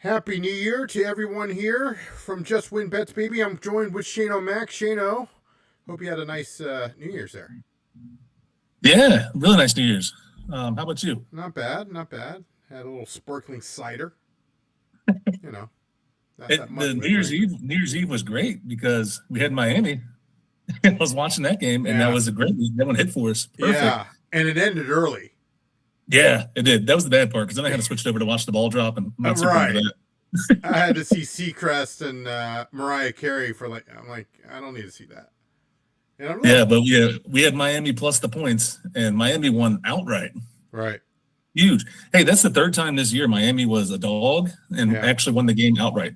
Happy New Year to everyone here from Just Win Bets, baby. I'm joined with Shano Mack. Shano, hope you had a nice New Year's there. Yeah, really nice New Year's. How about you? Not bad, not bad. Had a little sparkling cider. You know, The New Year's Eve was great because we had Miami. I was watching that game, and that Yeah. was a great. That one hit for us. Perfect. Yeah, and it ended early. Yeah, it did. That was the bad part because then I had to switch it over to watch the ball drop, and I'm not super Right. into that. I had to see Seacrest and Mariah Carey for I'm like, I don't need to see that. And I'm Yeah, but we had Miami plus the points, and Miami won outright. right. Huge. Hey, that's the third time this year Miami was a dog and Yeah. actually won the game outright.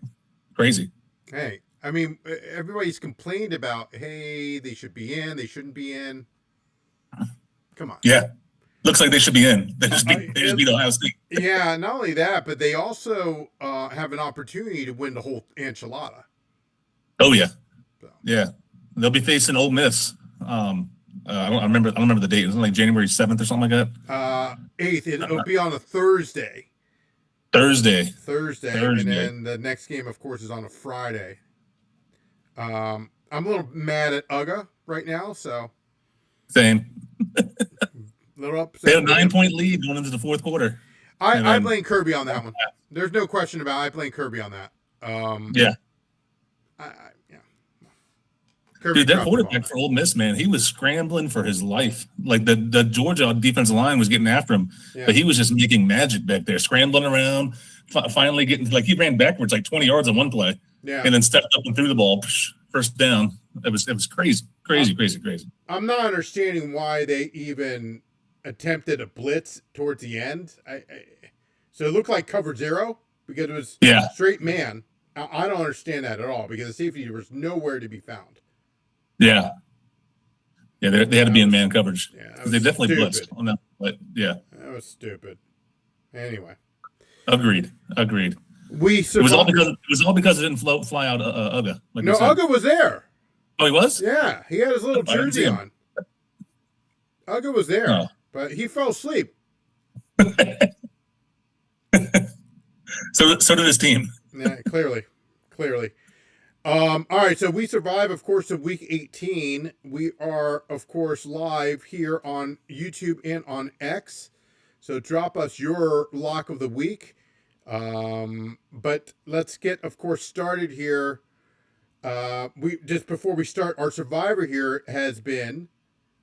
Crazy. Hey, I mean, everybody's complained about, hey, they should be in, they shouldn't be in. Come on. Yeah, looks like they should be in. They just beat Ohio State. Yeah, not only that, but they also have an opportunity to win the whole enchilada. Oh yeah, So, yeah. They'll be facing Ole Miss. I don't remember the date. It was like January 7th or something like that. 8th, it'll be on a Thursday. Thursday. And then the next game, of course, is on a Friday. I'm a little mad at UGA right now, so Same. a little upset. They had a 9-point lead going into the fourth quarter. I blame Kirby on that one. There's no question about it. I blame Kirby on that. Yeah. Yeah. Kirby Dude, that dropped the quarterback ball. for Ole Miss, man, he was scrambling for his life. Like the Georgia defensive line was getting after him, Yeah. but he was just making magic back there, scrambling around, finally getting he ran backwards like 20 yards on one play, Yeah. and then stepped up and threw the ball, first down. It was crazy. I'm not understanding why they even attempted a blitz towards the end. So it looked like cover zero because it was Yeah. straight man. I don't understand that at all because the safety was nowhere to be found. Yeah. Yeah, they had to be in man coverage. Yeah, that They was definitely stupid. blitzed on that. But yeah, That was stupid. Anyway, agreed. we It was all survived. because it didn't fly out UGA. Like No, we said. Uga was there. Oh, he was? Yeah, he had his little I didn't see jersey him. on. Uga was there, Oh. but he fell asleep. So did his team. Yeah, clearly. All right, so we survive, of course, to week 18. We are, of course, live here on YouTube and on X. So drop us your lock of the week. But let's get, of course, started here. We just before we start, our survivor here has been,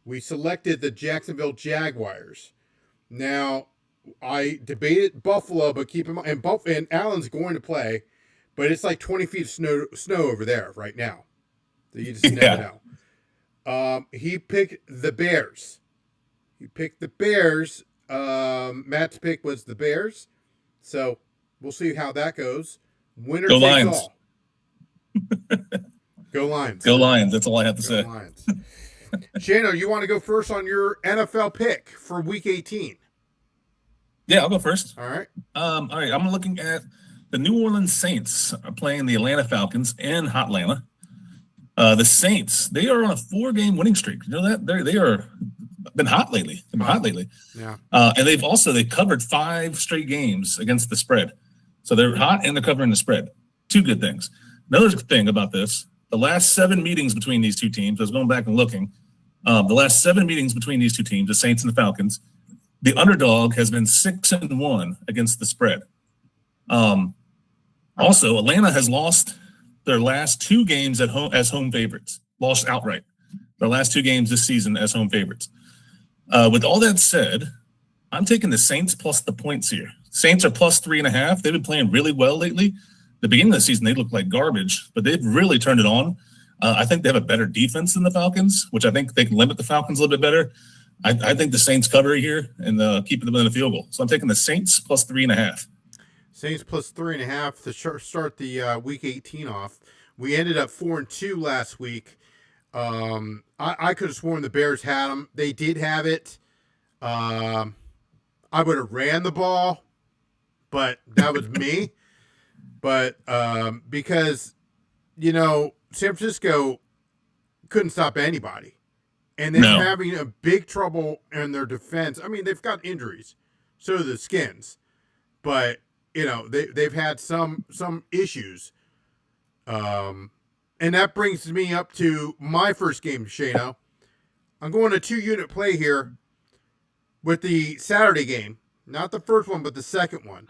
we selected the Jacksonville Jaguars. Now, I debated Buffalo, but keep in mind, and Allen's going to play, but it's like 20 feet of snow over there right now. So you just never know. He picked the Bears. Matt's pick was the Bears. So we'll see how that goes. Winner Go takes Lions. all. Go Lions. Go Lions. That's all I have to Go say. Lions. Shano, you want to go first on your NFL pick for week 18? Yeah, I'll go first. All right. All right, I'm looking at the New Orleans Saints are playing the Atlanta Falcons in Hotlanta. The Saints, they are on a 4-game winning streak. You know that? They are been hot lately. Yeah. And they've covered 5 straight games against the spread. So they're hot and they're covering the spread. 2 good things. Another thing about this, the last 7 meetings between these two teams, I was going back and looking, the last 7 meetings between these two teams, the Saints and the Falcons, the underdog has been 6-1 against the spread. Also, Atlanta has lost their last 2 games at home as home favorites, lost outright. Their last 2 games this season as home favorites. With all that said, I'm taking the Saints plus the points here. Saints are plus 3.5. They've been playing really well lately. The beginning of the season, they looked like garbage, but they've really turned it on. I think they have a better defense than the Falcons, which I think they can limit the Falcons a little bit better. I think the Saints cover here and keep them in the field goal. So I'm taking the Saints plus 3.5. Saints plus 3.5 to start the week 18 off. We ended up 4-2 last week. I could have sworn the Bears had them. They did have it. I would have ran the ball, but that was me. But because, San Francisco couldn't stop anybody. And they're having a big trouble in their defense. I mean, they've got injuries. So do the Skins. But they've had some issues. And that brings me up to my first game, Shano. I'm going a 2-unit play here with the Saturday game. Not the first one, but the second one.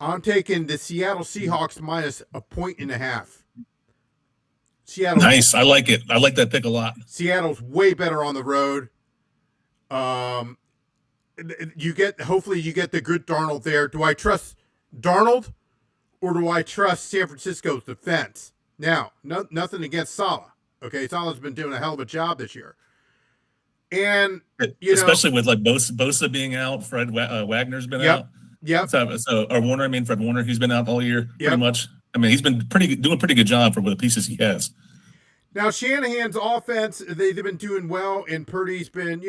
I'm taking the Seattle Seahawks minus 1.5. Seattle. Nice. I like it. I like that pick a lot. Seattle's way better on the road. Hopefully you get the good Darnold there. Do I trust Darnold or do I trust San Francisco's defense? Now, nothing against Saleh. Okay, Saleh's been doing a hell of a job this year. And especially with like Bosa being out, Fred Wagner's been out. Yep. Fred Warner, he's been out all year pretty much. I mean, he's been doing a pretty good job for the pieces he has. Now, Shanahan's offense, they've been doing well, and Purdy's been,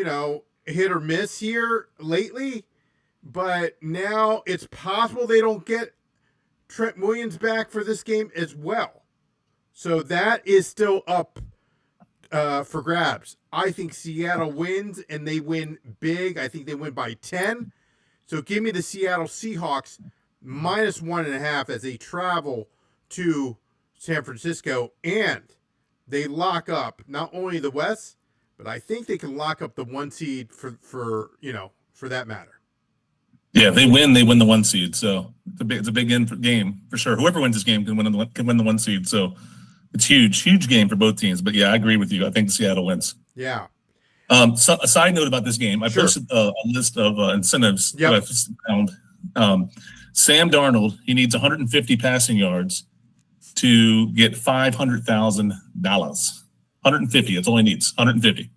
hit or miss here lately. But now it's possible they don't get Trent Williams back for this game as well. So that is still up for grabs. I think Seattle wins, and they win big. I think they win by 10. So give me the Seattle Seahawks minus 1.5 as they travel to San Francisco, and they lock up not only the West, but I think they can lock up the 1 seed for that matter. Yeah, if they win the 1 seed. So it's a big game for sure. Whoever wins this game can win the 1 seed. So it's huge game for both teams. But yeah, I agree with you. I think Seattle wins. Yeah. So a side note about this game, I posted a list of incentives that I just found. Sam Darnold, he needs 150 passing yards to get $500,000. 150, that's all he needs, 150.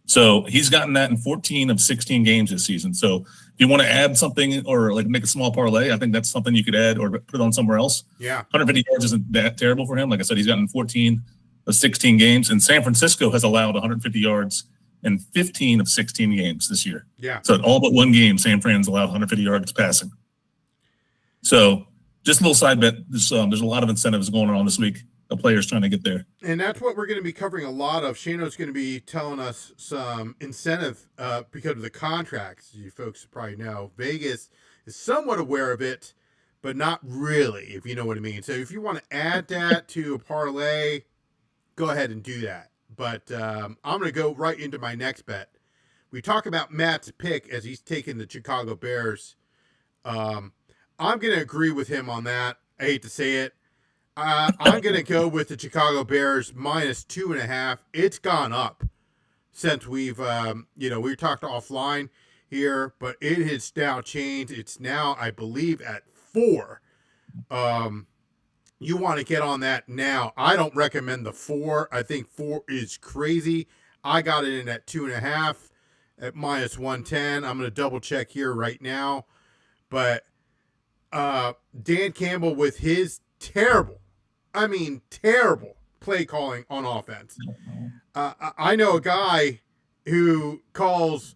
So he's gotten that in 14 of 16 games this season. So if you want to add something or like make a small parlay, I think that's something you could add or put it on somewhere else. Yeah. 150 yards isn't that terrible for him. Like I said, he's gotten 14 of 16 games, and San Francisco has allowed 150 yards in 15 of 16 games this year. Yeah. So all but one game, San Fran's allowed 150 yards passing. So just a little side bet. There's a lot of incentives going on this week. The players trying to get there. And that's what we're going to be covering a lot of. Shano's going to be telling us some incentive because of the contracts. You folks probably know Vegas is somewhat aware of it, but not really, if you know what I mean. So if you want to add that to a parlay, go ahead and do that. But I'm going to go right into my next bet. We talk about Matt's pick as he's taking the Chicago Bears. I'm going to agree with him on that. I hate to say it. I'm going to go with the Chicago Bears minus 2.5. It's gone up since we talked offline here, but it has now changed. It's now, I believe, at 4. You want to get on that now. I don't recommend the 4. I think 4 is crazy. I got it in at 2.5 at minus 110. I'm going to double check here right now. But Dan Campbell with his terrible play calling on offense. I know a guy who calls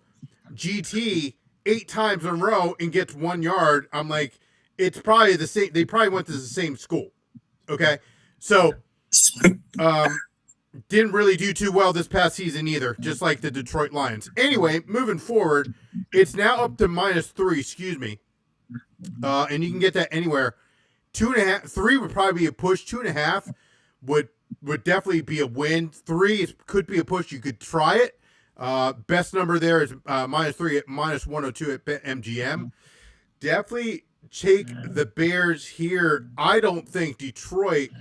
GT 8 times in a row and gets 1 yard. I'm like, it's probably the same. They probably went to the same school. Okay. So, didn't really do too well this past season either, just like the Detroit Lions. Anyway, moving forward, it's now up to minus 3, and you can get that anywhere. 2.5, 3 would probably be a push. 2.5 would definitely be a win. 3 could be a push. You could try it. Best number there is minus 3 at minus 102 at BetMGM. Definitely take the Bears here. I don't think Detroit.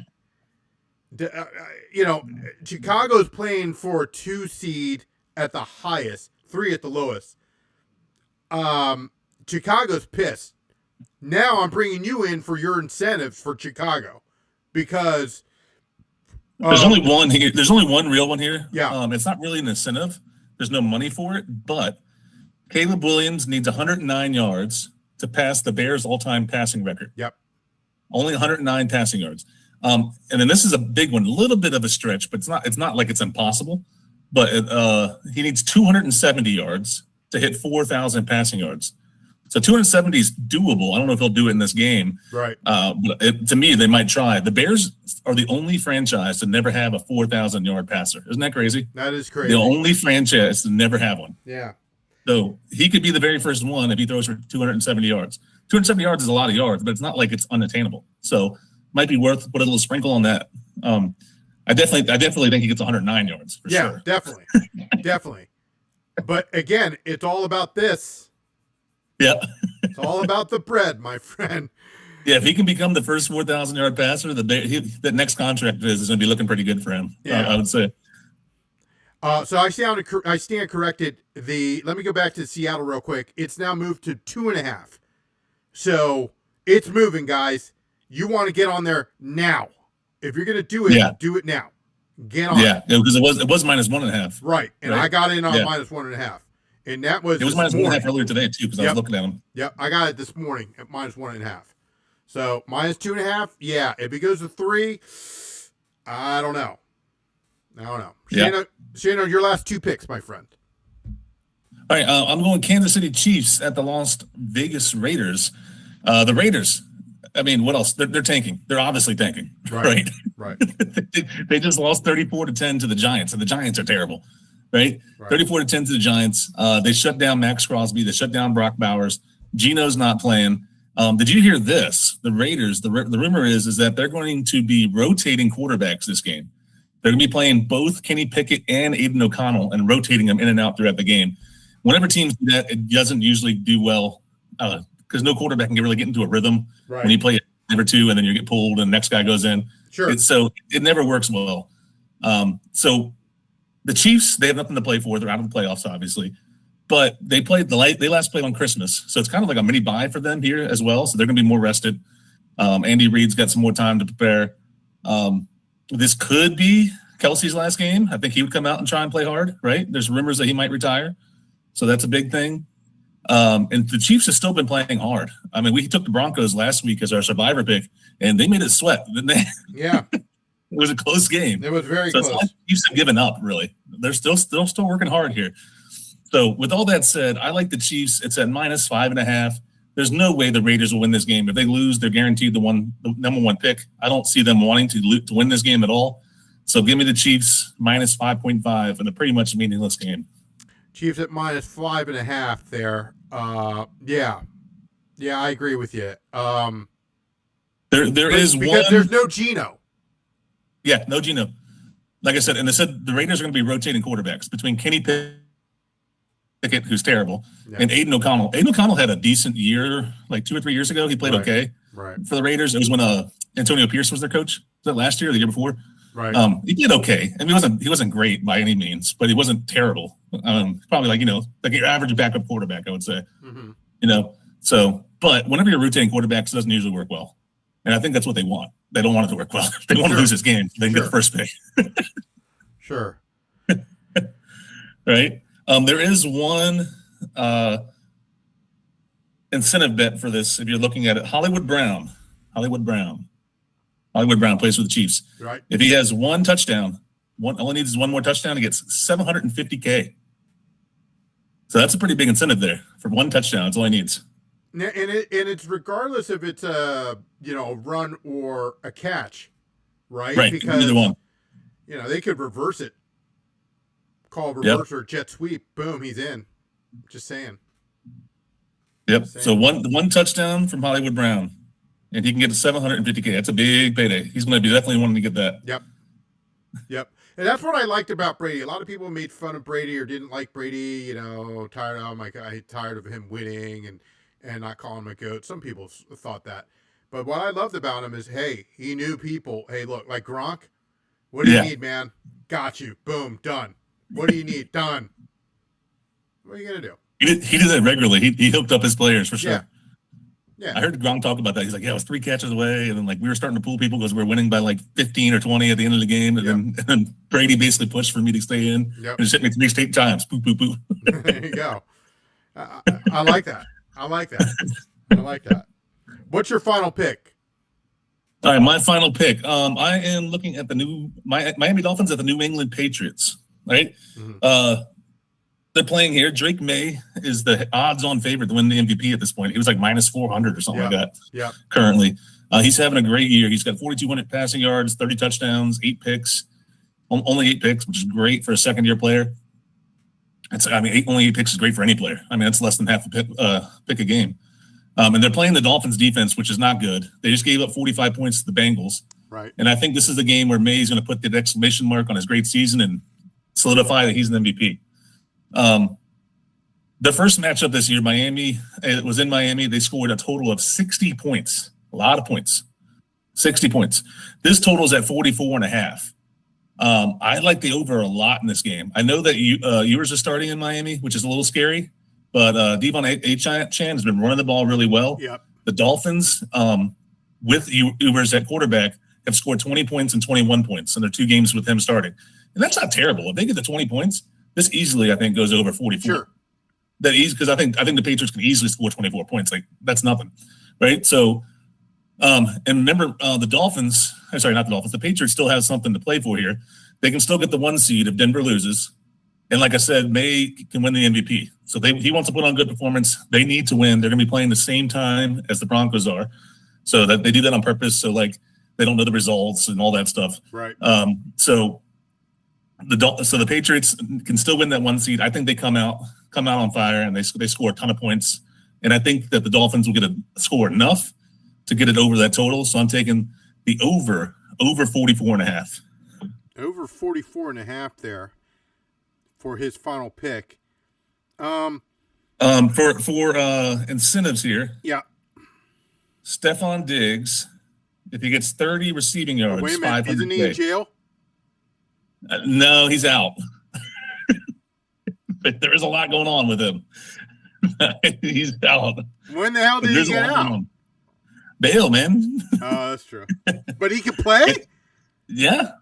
Chicago's playing for a 2 seed at the highest, 3 at the lowest. Chicago's pissed. Now I'm bringing you in for your incentives for Chicago because there's only one here. There's only one real one here. Yeah. It's not really an incentive. There's no money for it, but Caleb Williams needs 109 yards to pass the Bears' all-time passing record. Yep. Only 109 passing yards. And then this is a big one, a little bit of a stretch, but it's not like it's impossible. But he needs 270 yards to hit 4,000 passing yards. So 270 is doable. I don't know if he'll do it in this game. Right. But to me, they might try. The Bears are the only franchise to never have a 4,000-yard passer. Isn't that crazy? That is crazy. The only franchise to never have one. Yeah. So he could be the very first one if he throws for 270 yards. 270 yards is a lot of yards, but it's not like it's unattainable. So might be worth put a little sprinkle on that. I definitely think he gets 109 yards. For sure. Definitely, definitely. But again, it's all about this. Yeah, it's all about the bread, my friend. Yeah, if he can become the first 4,000-yard passer, the next contract is going to be looking pretty good for him. Yeah. I would say. So I stand corrected. Let me go back to Seattle real quick. It's now moved to 2.5. So it's moving, guys. You want to get on there now. If you're going to do it, do it now. Get on. Yeah, because it was -1.5. Right, and I got in on -1.5, and that was it was -1.5 earlier today too because I was looking at them. Yep, I got it this morning at -1.5. So -2.5. Yeah, if it goes to 3, I don't know. Shannon, your last 2 picks, my friend. All right, I'm going Kansas City Chiefs at the Las Vegas Raiders. The Raiders. I mean, what else? They're tanking. They're obviously tanking, right? They just lost 34-10 to the Giants, and the Giants are terrible, right? 34-10 to the Giants. They shut down Max Crosby. They shut down Brock Bowers. Geno's not playing. Did you hear this? The Raiders. The rumor is that they're going to be rotating quarterbacks this game. They're going to be playing both Kenny Pickett and Aiden O'Connell and rotating them in and out throughout the game. Whenever teams do that, it doesn't usually do well. Because no quarterback can really get into a rhythm when you play number 2 and then you get pulled and the next guy goes in. Sure. So it never works well. So the Chiefs, they have nothing to play for. They're out of the playoffs, obviously. But they last played on Christmas. So it's kind of like a mini bye for them here as well. So they're going to be more rested. Andy Reid's got some more time to prepare. This could be Kelsey's last game. I think he would come out and try and play hard, right? There's rumors that he might retire. So that's a big thing. And the Chiefs have still been playing hard. I mean, we took the Broncos last week as our survivor pick, and they made it sweat, didn't they? Yeah. It was a close game. It was very close. It's like the Chiefs have given up, really. They're still working hard here. So with all that said, I like the Chiefs. It's at -5.5. There's no way the Raiders will win this game. If they lose, they're guaranteed the number 1 pick. I don't see them wanting to win this game at all. So give me the Chiefs -5.5 in a pretty much meaningless game. Chiefs at -5.5 there. Yeah, I agree with you. There is one because there's no Geno. Yeah, no Geno. Like I said, and they said the Raiders are going to be rotating quarterbacks between Kenny Pickett, who's terrible, and Aiden O'Connell. Aiden O'Connell had a decent year, like 2 or 3 years ago. He played okay for the Raiders. It was when Antonio Pierce was their coach. Was that last year or the year before? Right. He did okay. I mean, he wasn't great by any means, but he wasn't terrible. Probably like your average backup quarterback, I would say. Mm-hmm. So, but whenever you're rotating quarterbacks, it doesn't usually work well, and I think that's what they want. They don't want it to work well. They want to lose this game. They can get the first pick. Sure. Right. There is one incentive bet for this. If you're looking at it, Hollywood Brown plays for the Chiefs. Right. If he has 1 touchdown, all he needs is 1 more touchdown, he gets $750K. So that's a pretty big incentive there for 1 touchdown. That's all he needs. And it's regardless if it's a run or a catch, right? Right. Because either one. They could reverse it, call reverse or jet sweep. Boom, he's in. Just saying. Yep. So one touchdown from Hollywood Brown. And he can get to $750K. That's a big payday. He's going to be definitely wanting to get that. Yep. And that's what I liked about Brady. A lot of people made fun of Brady or didn't like Brady, tired of him winning and not calling him a GOAT. Some people thought that. But what I loved about him is, hey, he knew people. Hey, look, like Gronk, what do you need, man? Got you. Boom, done. What do you need? Done. What are you going to do? He did that regularly. He hooked up his players for sure. Yeah. I heard Gronk talk about that. He's like, I was 3 catches away. And then we were starting to pull people because we were winning by 15 or 20 at the end of the game. And then Brady basically pushed for me to stay in. And just hit me 3 straight times. Boop, boop, boop. There you go. I like that. I like that. What's your final pick? All right, my final pick. I am looking at the new Miami Dolphins at the New England Patriots. Right? Mm-hmm. They're playing here. Drake May is the odds-on favorite to win the MVP at this point. He was like -400 or something like that. Yeah. Currently, he's having a great year. He's got 4,200 passing yards, 30 touchdowns, 8 picks, only 8 picks, which is great for a second-year player. Only 8 picks is great for any player. I mean, that's less than half a pick a game. And they're playing the Dolphins defense, which is not good. They just gave up 45 points to the Bengals. Right. And I think this is the game where May's going to put the exclamation mark on his great season and solidify that he's an MVP. The first matchup this year, Miami, it was in Miami. They scored a total of 60 points. A lot of points. 60 points. This total is at 44.5. I like the over a lot in this game. I know that Ewers are starting in Miami, which is a little scary, but Devon Achane has been running the ball really well. Yep. The Dolphins, with Ewers at quarterback, have scored 20 points and 21 points in their 2 games with him starting. And that's not terrible. If they get the 20 points, this easily, I think, goes over 44. Sure. That easy, because I think the Patriots can easily score 24 points. Like, that's nothing, right? So, and remember, the Patriots still have something to play for here. They can still get the 1 seed if Denver loses. And like I said, May can win the MVP. So he wants to put on good performance. They need to win. They're going to be playing the same time as the Broncos are. So that they do that on purpose. So, like, they don't know the results and all that stuff. Right. So the Patriots can still win that 1 seed. I think they come out on fire and they score a ton of points. And I think that the Dolphins will get a score enough to get it over that total. So I'm taking the over 44.5. Over 44.5 there for his final pick. For incentives here. Yeah. Stephon Diggs, if he gets 30 receiving yards, wait a minute, isn't he in jail? No, he's out. But there is a lot going on with him. He's out. When the hell did he get out? Bail, man. Oh, that's true. But he can play? Yeah.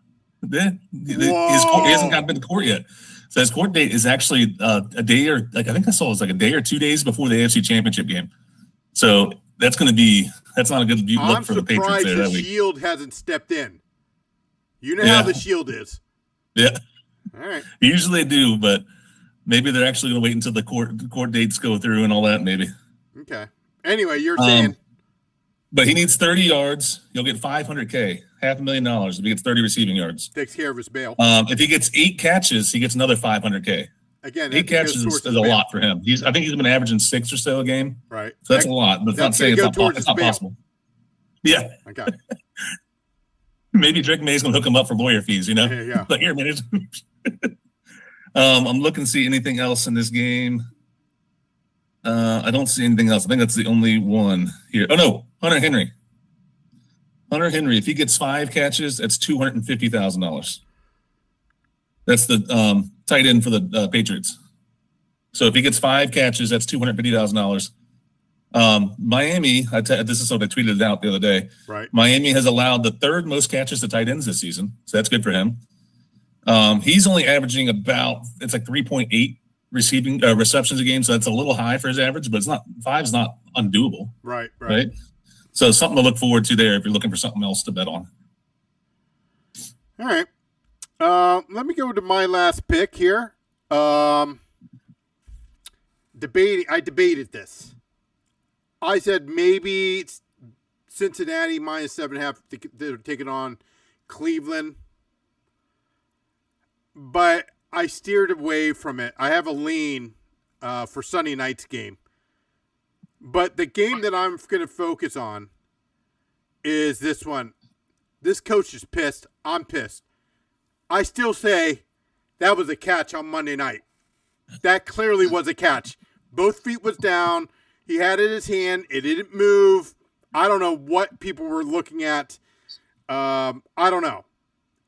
He hasn't been to court yet. So his court date is actually a day or I think I saw it was like a day or 2 days before the AFC Championship game. So that's not a good look for the Patriots there that week. I'm surprised the Shield hasn't stepped in. You know how the Shield is. Yeah. All right. Usually they do, but maybe they're actually going to wait until the court dates go through and all that, maybe. Okay. Anyway, you're saying. But he needs 30 yards. He'll get $500K, $500,000 if he gets 30 receiving yards. Takes care of his bail. If he gets 8 catches, he gets another $500K. Again, 8 catches is a lot for him. I think he's been averaging 6 or so a game. Right. So that's a lot, but it's not saying it's not possible. Yeah. Okay. Maybe Drake May's going to hook him up for lawyer fees, you know? Yeah. Like, here, man. I'm looking to see anything else in this game. I don't see anything else. I think that's the only one here. Oh, no. Hunter Henry. If he gets 5 catches, that's $250,000. That's the tight end for the Patriots. So if he gets 5 catches, that's $250,000. Miami, this is something I tweeted out the other day. Right. Miami has allowed the 3rd most catches to tight ends this season, so that's good for him. He's only averaging it's like 3.8 receiving receptions a game, so that's a little high for his average, but 5 is not undoable. Right. So something to look forward to there if you're looking for something else to bet on. All right. Let me go to my last pick here. I debated this. I said maybe it's Cincinnati minus 7.5. They're taking on Cleveland. But I steered away from it. I have a lean for Sunday night's game. But the game that I'm going to focus on is this one. This coach is pissed. I'm pissed. I still say that was a catch on Monday night. That clearly was a catch. Both feet was down. He had it in his hand. It didn't move. I don't know what people were looking at. I don't know.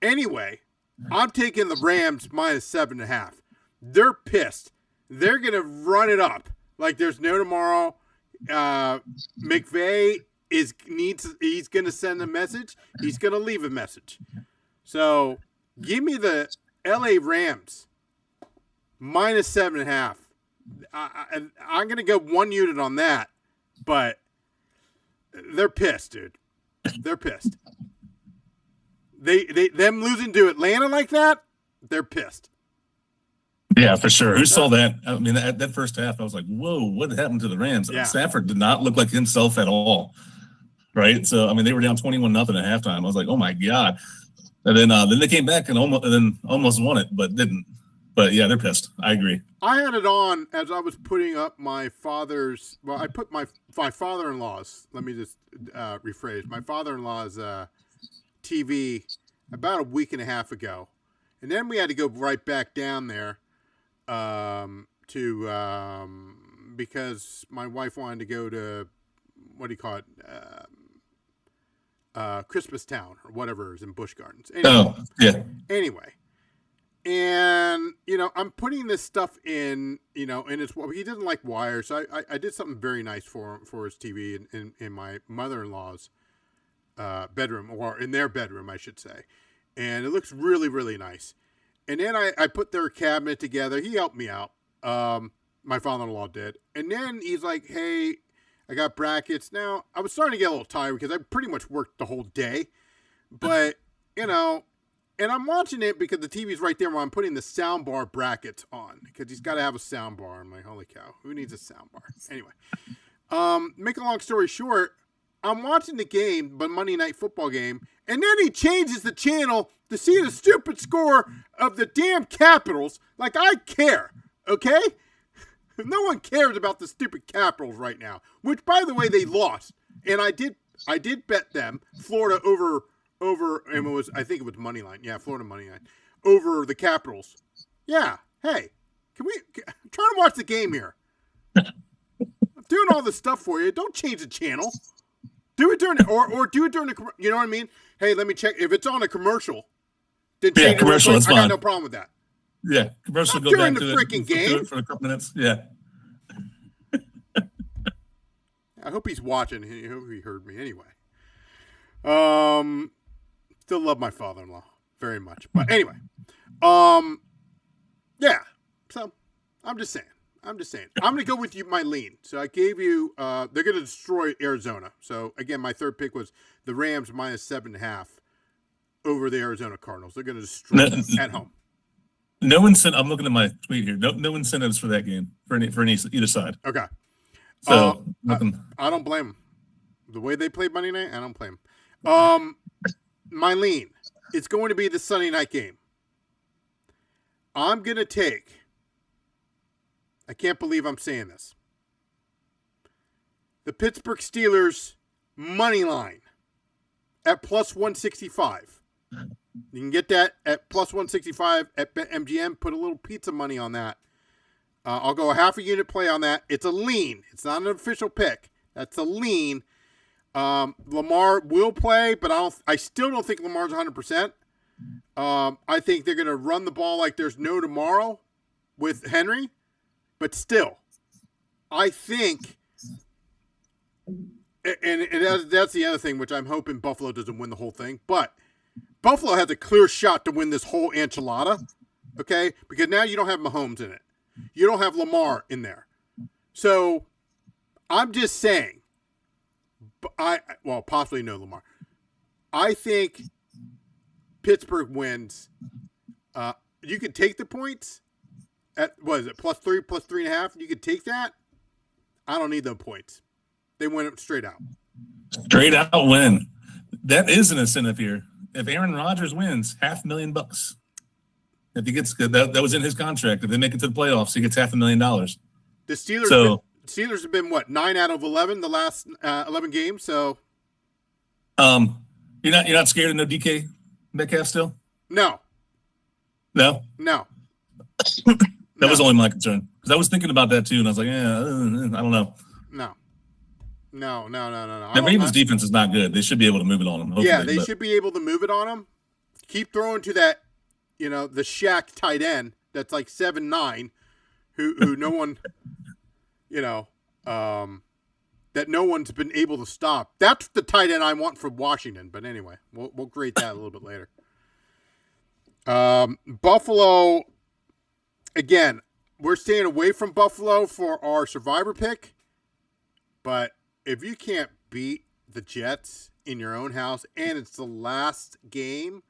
Anyway, I'm taking the Rams minus 7.5. They're pissed. They're going to run it up like there's no tomorrow. McVay he's going to send a message. He's going to leave a message. So give me the LA Rams minus 7.5. I'm going to go 1 unit on that, but they're pissed, dude. They're pissed. Them losing to Atlanta like that, they're pissed. Yeah, for sure. Who saw that? I mean, that first half, I was like, whoa, what happened to the Rams? Yeah. Stafford did not look like himself at all, right? So, I mean, they were down 21-0 at halftime. I was like, oh, my God. And then they came back and almost won it, but didn't. But yeah, they're pissed. I agree. I had it on as I was putting up my father's. Well, I put my father-in-law's. Let me just rephrase. My father-in-law's TV about a week and a half ago, and then we had to go right back down there to because my wife wanted to go to what do you call it? Christmas Town or whatever is in Busch Gardens. Anyway, Oh, yeah. Anyway. And, you know, I'm putting this stuff in, you know, and he doesn't like wires. So I did something very nice for him, for his TV in my mother-in-law's bedroom, or in their bedroom, I should say. And it looks really, really nice. And then I put their cabinet together. He helped me out. My father-in-law did. And then he's like, hey, I got brackets. Now, I was starting to get a little tired because I pretty much worked the whole day. But, you know, and I'm watching it because the TV's right there while I'm putting the soundbar brackets on. Because he's got to have a soundbar. I'm like, holy cow, who needs a soundbar? Anyway, make a long story short, I'm watching the game, the Monday Night Football game, and then he changes the channel to see the stupid score of the damn Capitals. Like, I care, okay? No one cares about the stupid Capitals right now. Which, by the way, they lost. And I did bet them, Florida over, and I think it was money line. Yeah, Florida money line over the Capitals. Yeah. Hey, I'm trying to watch the game here. I'm doing all this stuff for you. Don't change the channel. Do it during or do it during the, you know what I mean? Hey, let me check if it's on a commercial. Then change commercial. That's fine. I got no problem with that. Yeah, commercial. Not Go during back the to freaking game for a couple minutes. Yeah. I hope he's watching. I hope he heard me anyway. Still love my father-in-law very much. But anyway, yeah. So I'm just saying. I'm going to go with you, my lean. So I gave you, they're going to destroy Arizona. So again, my third pick was the Rams -7.5 over the Arizona Cardinals. They're going to destroy them at home. No incentive. I'm looking at my tweet here. No incentives for that game for either side. Okay. So I don't blame them. The way they played Monday night, I don't blame them. My lean, it's going to be the Sunday night game. I'm going to take, I can't believe I'm saying this, the Pittsburgh Steelers money line at +165. You can get that at +165 at BetMGM. Put a little pizza money on that. I'll go a half a unit play on that. It's a lean. It's not an official pick. That's a lean. Lamar will play, but I still don't think Lamar's 100%. I think they're going to run the ball like there's no tomorrow with Henry. But still, I think, and that's the other thing, which I'm hoping Buffalo doesn't win the whole thing. But Buffalo has a clear shot to win this whole enchilada, okay? Because now you don't have Mahomes in it. You don't have Lamar in there. So I'm just saying, possibly no Lamar. I think Pittsburgh wins. You can take the points at, what is it, +3, +3.5? You could take that. I don't need them points. They win it straight out. Straight out win. That is an incentive here. If Aaron Rodgers wins, $500,000. If he gets good, that was in his contract. If they make it to the playoffs, he gets $500,000. The Steelers have been what, 9 out of 11 the last 11 games. So, you're not scared of no DK Metcalf still? No. That was only my concern, because I was thinking about that too, and I was like, I don't know. No. The Ravens' defense is not good. They should be able to move it on them. Yeah, they should be able to move it on them. Keep throwing to that, the Shaq tight end that's like 7'9", who no one, that no one's been able to stop. That's the tight end I want for Washington. But anyway, we'll grade that a little bit later. Buffalo, again, we're staying away from Buffalo for our survivor pick. But if you can't beat the Jets in your own house, and it's the last game,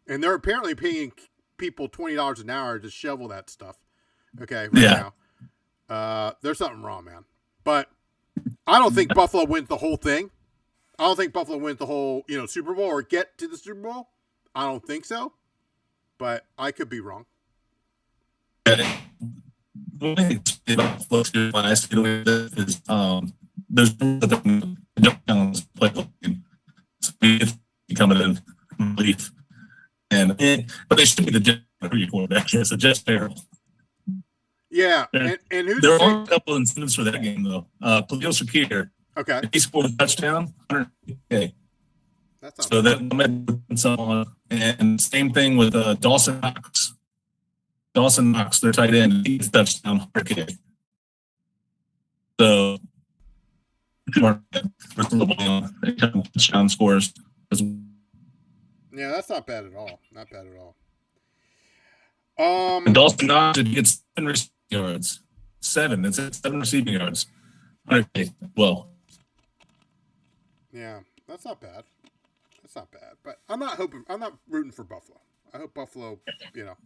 and they're apparently paying people $20 an hour to shovel that stuff. Okay, now. There's something wrong, man. But I don't think Buffalo wins the whole thing. I don't think Buffalo wins the whole, Super Bowl or get to the Super Bowl. I don't think so. But I could be wrong. One thing about Flux when I see the way that is, there's the play so it's coming in relief. But they should be the Jets quarterback. It's a Jets peril. Yeah, and who's there are a couple incentives for that game though. Khalil Shakir, okay, if he scored a touchdown, $100K. That's not so that might put some on. And same thing with Dawson Knox. Dawson Knox, their tight end, he's touchdown $100K. So touchdown scores. Yeah, that's not bad at all. Not bad at all. And Dawson Knox gets 7 receiving yards. 7. That's it. 7 receiving yards. 100K. Well. Yeah, that's not bad. That's not bad. But I'm not rooting for Buffalo. I hope Buffalo, you know.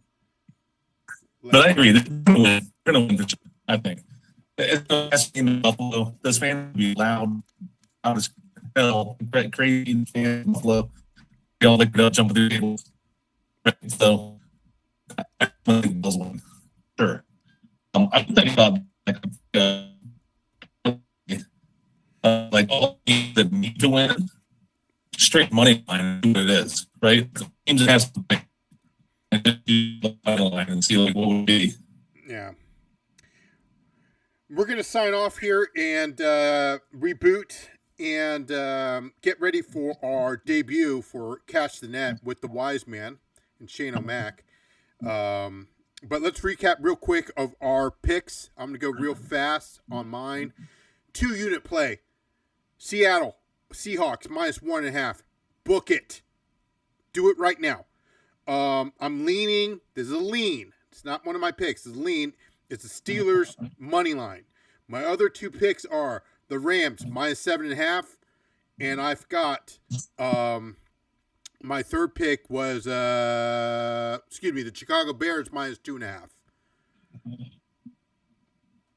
But I agree. They're going to win the, I think. It's the best game in Buffalo. Those fans will be loud as hell, crazy fans in Buffalo. They all like to jump through the tables. So, I think those win. Sure. I think about like all teams that need to win, straight money line is what it is, right? The teams that has to pick and just do the money line and see like what would be. Yeah. We're going to sign off here and reboot and get ready for our debut for Catch the Net with the Wise Man and Shane O'Mac. But let's recap real quick of our picks. I'm going to go real fast on mine. 2-unit play. Seattle Seahawks -1.5. Book it. Do it right now. I'm leaning. This is a lean. It's not one of my picks. It's a lean. It's the Steelers money line. My other 2 picks are the Rams -7.5, and I've got my third pick was the Chicago Bears -2.5.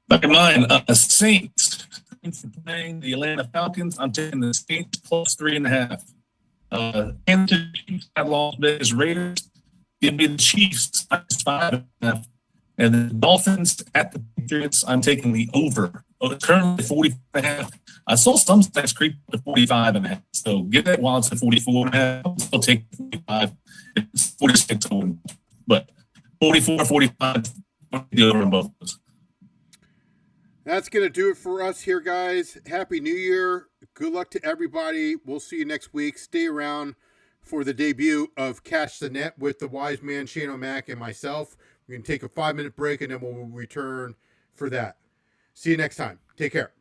Back in mine, Saints playing the Atlanta Falcons. I'm taking the Saints +3.5. Kansas Chiefs at Las Vegas Raiders. Give me the Chiefs -5.5. And the Dolphins at the Patriots, I'm taking the over. Currently 40.5. I saw some stats creep to 45.5. So get that while it's at 44.5. I'll still take 45. It's 46 on, but 44, 45, the over in both of those. That's going to do it for us here, guys. Happy New Year. Good luck to everybody. We'll see you next week. Stay around for the debut of Catch the Net with the Wise Man, Shane O'Mac, and myself. We're going to take a 5-minute break, and then we'll return for that. See you next time. Take care.